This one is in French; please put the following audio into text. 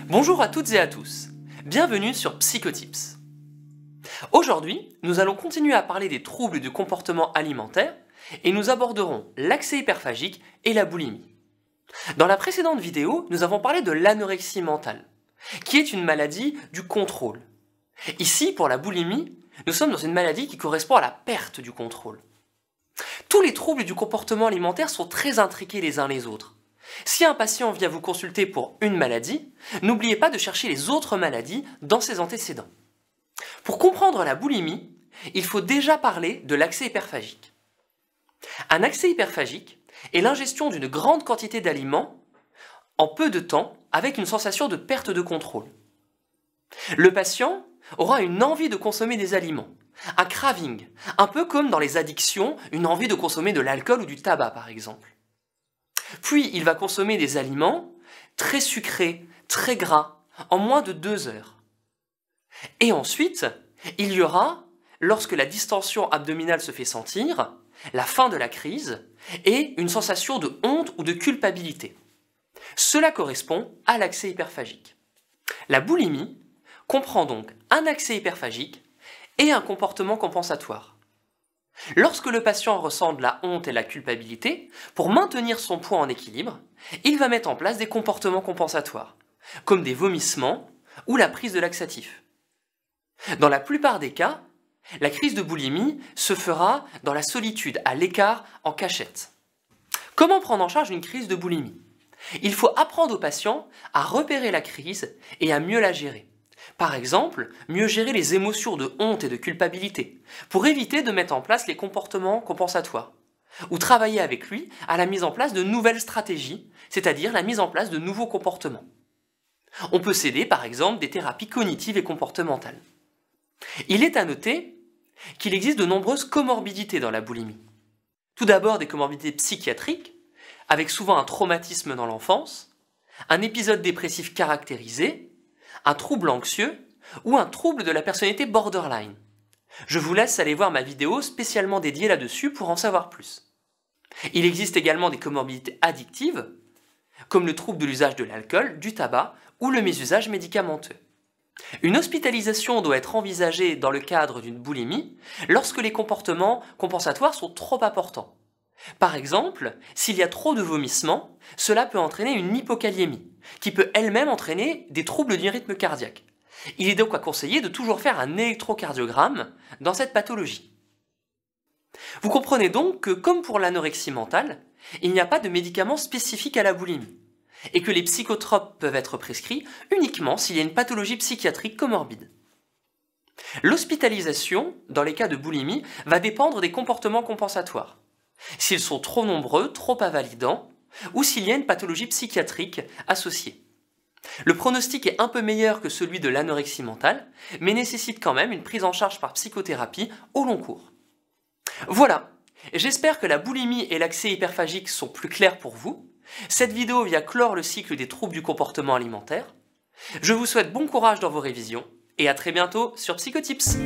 Bonjour à toutes et à tous, bienvenue sur Psychotips. Aujourd'hui, nous allons continuer à parler des troubles du comportement alimentaire et nous aborderons l'accès hyperphagique et la boulimie. Dans la précédente vidéo, nous avons parlé de l'anorexie mentale, qui est une maladie du contrôle. Ici, pour la boulimie, nous sommes dans une maladie qui correspond à la perte du contrôle. Tous les troubles du comportement alimentaire sont très intriqués les uns les autres. Si un patient vient vous consulter pour une maladie, n'oubliez pas de chercher les autres maladies dans ses antécédents. Pour comprendre la boulimie, il faut déjà parler de l'accès hyperphagique. Un accès hyperphagique est l'ingestion d'une grande quantité d'aliments en peu de temps avec une sensation de perte de contrôle. Le patient aura une envie de consommer des aliments, un craving, un peu comme dans les addictions, une envie de consommer de l'alcool ou du tabac par exemple. Puis il va consommer des aliments très sucrés, très gras, en moins de 2 heures. Et ensuite, il y aura, lorsque la distension abdominale se fait sentir, la fin de la crise et une sensation de honte ou de culpabilité. Cela correspond à l'accès hyperphagique. La boulimie comprend donc un accès hyperphagique et un comportement compensatoire. Lorsque le patient ressent de la honte et la culpabilité, pour maintenir son poids en équilibre, il va mettre en place des comportements compensatoires, comme des vomissements ou la prise de laxatifs. Dans la plupart des cas, la crise de boulimie se fera dans la solitude, à l'écart, en cachette. Comment prendre en charge une crise de boulimie ? Il faut apprendre au patient à repérer la crise et à mieux la gérer. Par exemple, mieux gérer les émotions de honte et de culpabilité, pour éviter de mettre en place les comportements compensatoires, ou travailler avec lui à la mise en place de nouvelles stratégies, c'est-à-dire la mise en place de nouveaux comportements. On peut s'aider par exemple des thérapies cognitives et comportementales. Il est à noter qu'il existe de nombreuses comorbidités dans la boulimie. Tout d'abord des comorbidités psychiatriques, avec souvent un traumatisme dans l'enfance, un épisode dépressif caractérisé, un trouble anxieux ou un trouble de la personnalité borderline. Je vous laisse aller voir ma vidéo spécialement dédiée là-dessus pour en savoir plus. Il existe également des comorbidités addictives, comme le trouble de l'usage de l'alcool, du tabac ou le mésusage médicamenteux. Une hospitalisation doit être envisagée dans le cadre d'une boulimie lorsque les comportements compensatoires sont trop importants. Par exemple, s'il y a trop de vomissements, cela peut entraîner une hypokaliémie, qui peut elle-même entraîner des troubles du rythme cardiaque. Il est donc à conseiller de toujours faire un électrocardiogramme dans cette pathologie. Vous comprenez donc que, comme pour l'anorexie mentale, il n'y a pas de médicament spécifique à la boulimie, et que les psychotropes peuvent être prescrits uniquement s'il y a une pathologie psychiatrique comorbide. L'hospitalisation, dans les cas de boulimie, va dépendre des comportements compensatoires. S'ils sont trop nombreux, trop invalidants, ou s'il y a une pathologie psychiatrique associée. Le pronostic est un peu meilleur que celui de l'anorexie mentale, mais nécessite quand même une prise en charge par psychothérapie au long cours. Voilà, j'espère que la boulimie et l'accès hyperphagique sont plus clairs pour vous. Cette vidéo vient clore le cycle des troubles du comportement alimentaire. Je vous souhaite bon courage dans vos révisions, et à très bientôt sur Psychotips.